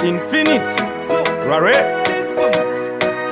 infinite rare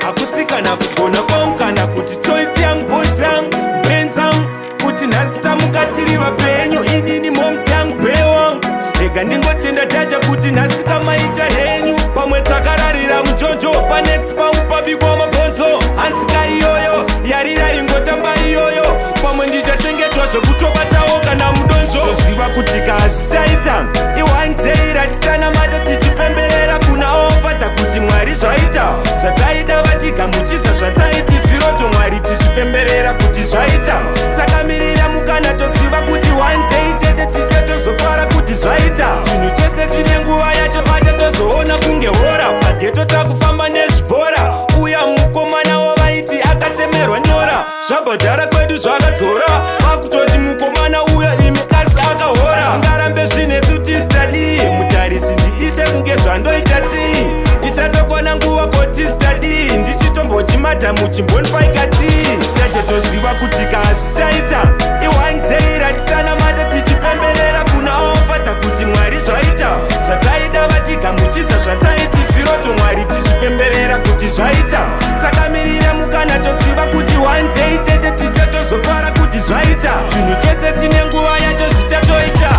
akusikana kugona kwangu kana kuti choice yangu boys yangu brains yangu kuti nhasita mukatiri vapenyu inini moms yangu bewangu rega ndingotenda tacha kuti nhasika maita henyu pamwe takararira muchocho panext pangu pabikwa mabhonzo hansika iyoyo yarira ingotamba iyoyo pamwe ndichachengetwa zvekutobatawo kana mudonzvo toziva kuti kazvitaita iwanzeira titanamata tichipemberera kuna ofadha kuti mwari zvaita zvataida vatigamuchisa zvataiti zviroto mwari tichipemberera kuti zvaita takamirira mukana toziva kuti one day chete tichatozofara kuti zvaita chinhu chese chine nguva yacho vachatozoona kunge hora pageto takufamba nezvibhora uya mukomana wavaiti akatemerwa nyora zvabhadhara kwedu zvakadzora vakutoti mukomana uya imi kasi akahora ngarambe zvinesu tisitadii mutarisi ndiise kunge zvandoita tii itatokwana nguva kotistadii ndichitomboti madhamu chimbonipaikatii tachetoziva kuti kazvitaita iwanzeira titanamata tichipemberera kuna ofadha kuti mwari zvaita zvataida vatigamuchisa zvataiti zviroto mwari tichipemberera kuti zvaita takamirira mukana toziva kuti one day chete tichatozofara kuti zvaita chinhu chese chine nguva yacho zvichatoita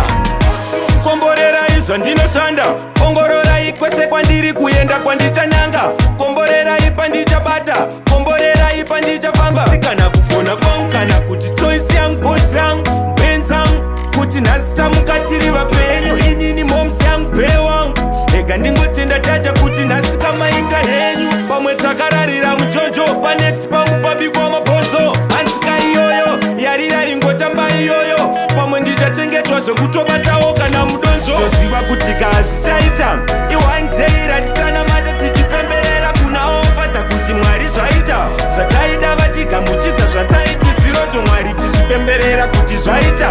komborera izvandinoshanda ongororai kwese kwandiri kuenda kwandichananga komborerai pandichabata komborerai pandichafamba kusikana kugona kwangu kana kuti choice yangu boys yangu brains yangu kuti nhasita mukatiri vapenyu inini moms yangu bewangu rega ndingotenda tacha kuti nhasika maita henyu pamwe takararira muchocho panext pangu pabikwa mabhonzo hansika iyoyo yarira ingotamba iyoyo pamwe ndichachengetwa zvekutobatawo kana mudonzvo toziva kuti kazvitaita iwanzeira titanamata tichipemberera kuna ofadha kuti mwari zvaita zvataida vatigamuchisa zvataiti zviroto mwari tichipemberera kuti zvaita